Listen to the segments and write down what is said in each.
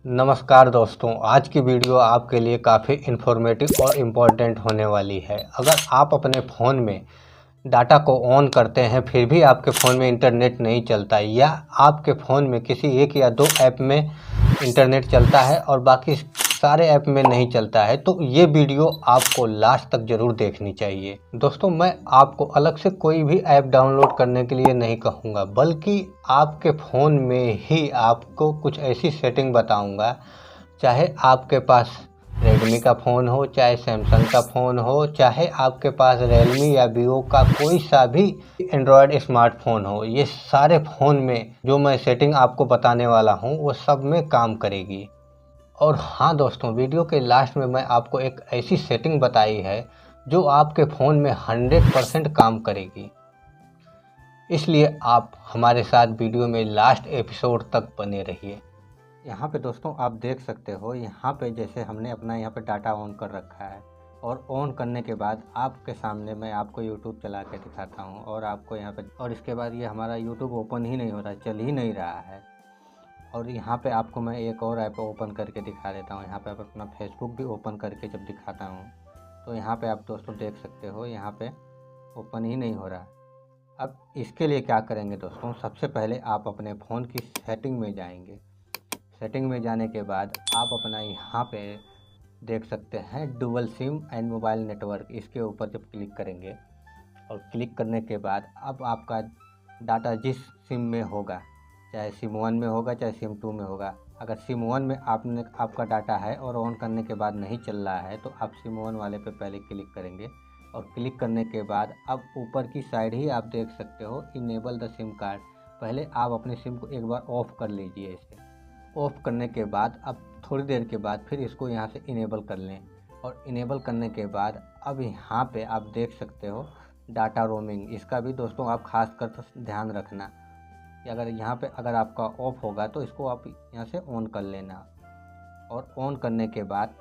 नमस्कार दोस्तों, आज की वीडियो आपके लिए काफ़ी इन्फॉर्मेटिव और इम्पोर्टेंट होने वाली है। अगर आप अपने फ़ोन में डाटा को ऑन करते हैं फिर भी आपके फ़ोन में इंटरनेट नहीं चलता, या आपके फ़ोन में किसी एक या दो ऐप में इंटरनेट चलता है और बाकी सारे ऐप में नहीं चलता है, तो ये वीडियो आपको लास्ट तक ज़रूर देखनी चाहिए। दोस्तों, मैं आपको अलग से कोई भी ऐप डाउनलोड करने के लिए नहीं कहूँगा, बल्कि आपके फ़ोन में ही आपको कुछ ऐसी सेटिंग बताऊँगा। चाहे आपके पास रेडमी का फ़ोन हो, चाहे सैमसंग का फ़ोन हो, चाहे आपके पास रियलमी या वीवो का कोई सा भी एंड्रॉयड स्मार्टफोन हो, ये सारे फ़ोन में जो मैं सेटिंग आपको बताने वाला हूँ वो सब में काम करेगी। और हाँ दोस्तों, वीडियो के लास्ट में मैं आपको एक ऐसी सेटिंग बताई है जो आपके फ़ोन में 100% काम करेगी। इसलिए आप हमारे साथ वीडियो में लास्ट एपिसोड तक बने रहिए। यहाँ पे दोस्तों आप देख सकते हो, यहाँ पे जैसे हमने अपना यहाँ पे डाटा ऑन कर रखा है, और ऑन करने के बाद आपके सामने मैं आपको यूट्यूब चला के दिखाता हूँ और आपको यहाँ पे, और इसके बाद ये हमारा यूट्यूब ओपन ही नहीं हो रहा है, चल ही नहीं रहा है। और यहाँ पे आपको मैं एक और ऐप ओपन करके दिखा देता हूँ। यहाँ पे आप अपना फेसबुक भी ओपन करके जब दिखाता हूँ तो यहाँ पे आप दोस्तों देख सकते हो, यहाँ पे ओपन ही नहीं हो रहा। अब इसके लिए क्या करेंगे दोस्तों, सबसे पहले आप अपने फ़ोन की सेटिंग में जाएंगे। सेटिंग में जाने के बाद आप अपना यहाँ पे देख सकते हैं dual SIM and mobile network, इसके ऊपर जब क्लिक करेंगे और क्लिक करने के बाद अब आपका डाटा जिस सिम में होगा, चाहे सिम 1 में होगा चाहे सिम 2 में होगा, अगर सिम 1 में आपका डाटा है और ऑन करने के बाद नहीं चल रहा है तो आप सिम 1 वाले पे पहले क्लिक करेंगे। और क्लिक करने के बाद अब ऊपर की साइड ही आप देख सकते हो इनेबल द सिम कार्ड। पहले आप अपने सिम को एक बार ऑफ़ कर लीजिए। इसे ऑफ़ करने के बाद अब थोड़ी देर के बाद फिर इसको यहाँ से इनेबल कर लें। और इनेबल करने के बाद अब यहाँ पे आप देख सकते हो डाटा रोमिंग, इसका भी दोस्तों आप खास कर ध्यान रखना कि अगर यहाँ पे अगर आपका ऑफ होगा तो इसको आप यहाँ से ऑन कर लेना। और ऑन करने के बाद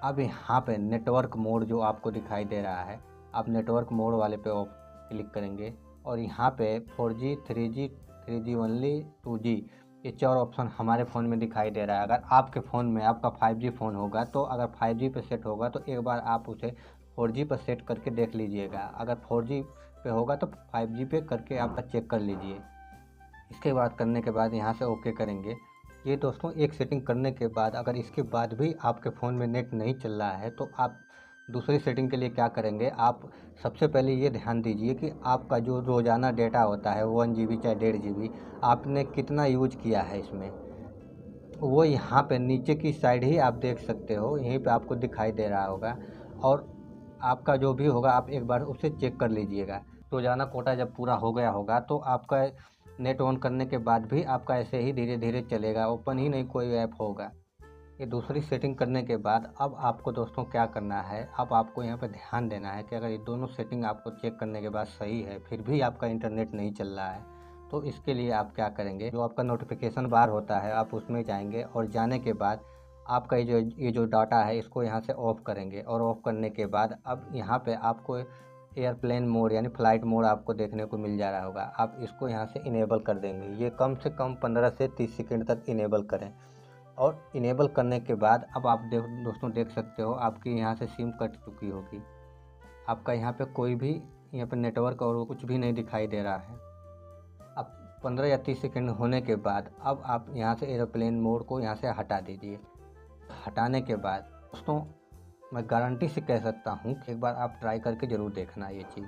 अब यहाँ पे नेटवर्क मोड जो आपको दिखाई दे रहा है, आप नेटवर्क मोड वाले पे ऑफ क्लिक करेंगे और यहाँ पे 4G 3G 3G only 2G, ये 4 ऑप्शन हमारे फ़ोन में दिखाई दे रहा है। अगर आपके फ़ोन में आपका 5G फ़ोन होगा तो अगर 5G पे सेट होगा तो एक बार आप उसे 4G पर सेट करके देख लीजिएगा। अगर 4G पे होगा तो 5G पे करके आप चेक कर लीजिए। इसके बाद करने के बाद यहाँ से ओके करेंगे। ये दोस्तों एक सेटिंग करने के बाद अगर इसके बाद भी आपके फ़ोन में नेट नहीं चल रहा है तो आप दूसरी सेटिंग के लिए क्या करेंगे, आप सबसे पहले ये ध्यान दीजिए कि आपका जो रोज़ाना डेटा होता है 1 GB चाहे 1.5 GB, आपने कितना यूज किया है इसमें, वो यहाँ पे नीचे की साइड ही आप देख सकते हो, यहीं पे आपको दिखाई दे रहा होगा। और आपका जो भी होगा आप एक बार उसे चेक कर लीजिएगा। रोज़ाना कोटा जब पूरा हो गया होगा तो आपका नेट ऑन करने के बाद भी आपका ऐसे ही धीरे धीरे चलेगा, ओपन ही नहीं कोई ऐप होगा। ये दूसरी सेटिंग करने के बाद अब आपको दोस्तों क्या करना है, अब आपको यहाँ पे ध्यान देना है कि अगर ये दोनों सेटिंग आपको चेक करने के बाद सही है फिर भी आपका इंटरनेट नहीं चल रहा है तो इसके लिए आप क्या करेंगे, जो आपका नोटिफिकेशन बार होता है आप उसमें जाएंगे और जाने के बाद आपका ये जो डाटा है इसको यहाँ से ऑफ़ करेंगे। और ऑफ़ करने के बाद अब यहाँ पे आपको एयरप्लेन मोड यानी फ़्लाइट मोड आपको देखने को मिल जा रहा होगा, आप इसको यहाँ से इनेबल कर देंगे। ये कम से कम 15 से 30 सेकंड तक इनेबल करें। और इनेबल करने के बाद अब आप दोस्तों देख सकते हो आपकी यहाँ से सिम कट चुकी होगी, आपका यहाँ पे कोई भी यहाँ पे नेटवर्क और वो कुछ भी नहीं दिखाई दे रहा है। अब 15 या 30 सेकंड होने के बाद अब आप यहाँ से एरोप्लेन मोड को यहाँ से हटा दीजिए। हटाने के बाद दोस्तों मैं गारंटी से कह सकता हूँ कि एक बार आप ट्राई करके ज़रूर देखना ये चीज़।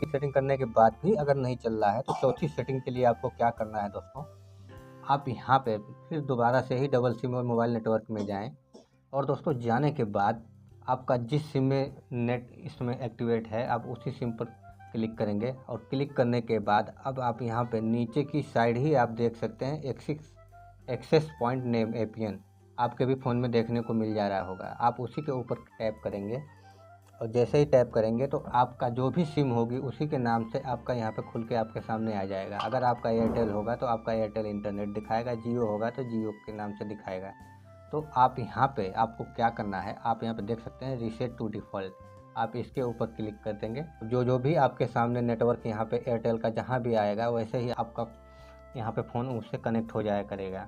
सेटिंग करने के बाद भी अगर नहीं चल रहा है तो चौथी सेटिंग के लिए आपको क्या करना है दोस्तों, आप यहाँ पे फिर दोबारा से ही डबल सिम और मोबाइल नेटवर्क में जाएं। और दोस्तों जाने के बाद आपका जिस सिम में नेट इसमें एक्टिवेट है आप उसी सिम पर क्लिक करेंगे। और क्लिक करने के बाद अब आप यहाँ पे नीचे की साइड ही आप देख सकते हैं एक्सेस पॉइंट नेम APN, आपके भी फ़ोन में देखने को मिल जा रहा होगा। आप उसी के ऊपर टैप करेंगे और जैसे ही टैप करेंगे तो आपका जो भी सिम होगी उसी के नाम से आपका यहाँ पे खुल के आपके सामने आ जाएगा। अगर आपका एयरटेल होगा तो आपका एयरटेल इंटरनेट दिखाएगा, जियो होगा तो जियो के नाम से दिखाएगा। तो आप यहाँ पे आपको क्या करना है, आप यहाँ पे देख सकते हैं रीसेट टू डिफ़ॉल्ट, आप इसके ऊपर क्लिक कर देंगे। जो भी आपके सामने नेटवर्क यहाँ पे एयरटेल का जहाँ भी आएगा वैसे ही आपका यहाँ पे फ़ोन उससे कनेक्ट हो जाया करेगा।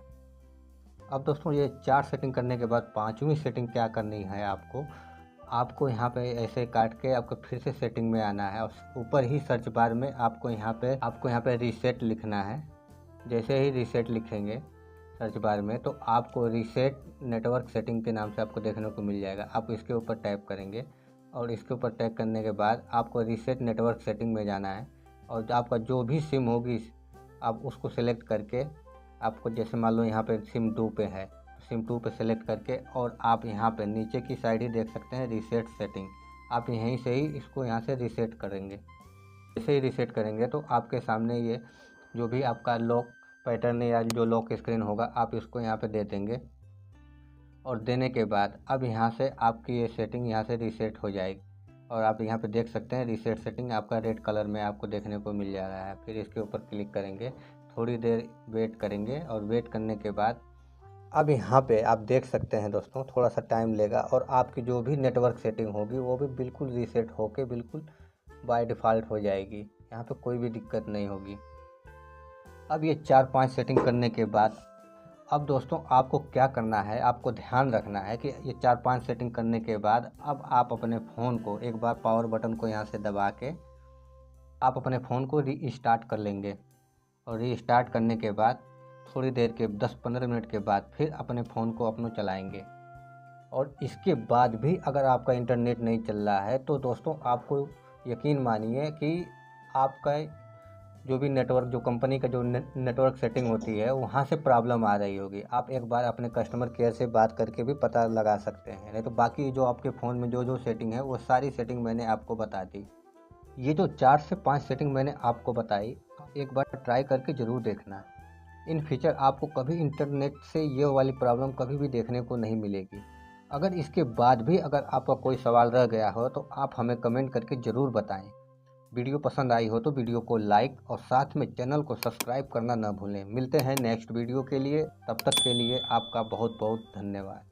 अब दोस्तों ये 4 सेटिंग करने के बाद 5वीं सेटिंग क्या करनी है आपको यहाँ पे ऐसे काट के आपको फिर से सेटिंग में आना है और ऊपर ही सर्च बार में आपको यहाँ पे रीसेट लिखना है। जैसे ही रीसेट लिखेंगे सर्च बार में तो आपको रीसेट नेटवर्क सेटिंग के नाम से आपको देखने को मिल जाएगा। आप इसके ऊपर टैप करेंगे और इसके ऊपर टैप करने के बाद आपको रीसेट नेटवर्क सेटिंग में जाना है और आपका जो भी सिम होगी आप उसको सेलेक्ट करके आपको जैसे मान लो यहाँ पे सिम 2 पे है, सिम 2 पे सेलेक्ट करके और आप यहाँ पे नीचे की साइड ही देख सकते हैं रीसेट सेटिंग। आप यहीं से ही इसको यहाँ से रीसेट करेंगे। जैसे ही रीसेट करेंगे तो आपके सामने ये जो भी आपका लॉक पैटर्न या जो लॉक स्क्रीन होगा आप इसको यहाँ पे दे देंगे और देने के बाद अब यहाँ से आपकी ये सेटिंग यहाँ से रीसेट हो जाएगी और आप यहाँ पे देख सकते हैं रीसेट सेटिंग आपका रेड कलर में आपको देखने को मिल जा रहा है। फिर इसके ऊपर क्लिक करेंगे, थोड़ी देर वेट करेंगे और वेट करने के बाद अब यहाँ पे आप देख सकते हैं दोस्तों थोड़ा सा टाइम लेगा और आपकी जो भी नेटवर्क सेटिंग होगी वो भी बिल्कुल रीसेट होके बिल्कुल बाय डिफ़ॉल्ट हो जाएगी। यहाँ पे कोई भी दिक्कत नहीं होगी। अब ये 4-5 सेटिंग करने के बाद अब दोस्तों आपको क्या करना है, आपको ध्यान रखना है कि ये 4-5 सेटिंग करने के बाद अब आप अपने फ़ोन को एक बार पावर बटन को यहाँ से दबा के आप अपने फ़ोन को रीस्टार्ट कर लेंगे और रीस्टार्ट करने के बाद थोड़ी देर के 10-15 मिनट के बाद फिर अपने फ़ोन को अपनों चलाएंगे और इसके बाद भी अगर आपका इंटरनेट नहीं चल रहा है तो दोस्तों आपको यकीन मानिए कि आपका जो भी नेटवर्क जो कंपनी का जो नेटवर्क सेटिंग होती है वहाँ से प्रॉब्लम आ रही होगी। आप एक बार अपने कस्टमर केयर से बात करके भी पता लगा सकते हैं। नहीं तो बाकी जो आपके फ़ोन में जो सेटिंग है वो सारी सेटिंग मैंने आपको बता दी। ये जो 4 से 5 सेटिंग मैंने आपको बताई एक बार ट्राई करके ज़रूर देखना। इन फ्यूचर आपको कभी इंटरनेट से ये वाली प्रॉब्लम कभी भी देखने को नहीं मिलेगी। अगर इसके बाद भी अगर आपका कोई सवाल रह गया हो तो आप हमें कमेंट करके ज़रूर बताएं। वीडियो पसंद आई हो तो वीडियो को लाइक और साथ में चैनल को सब्सक्राइब करना न भूलें। मिलते हैं नेक्स्ट वीडियो के लिए, तब तक के लिए आपका बहुत बहुत धन्यवाद।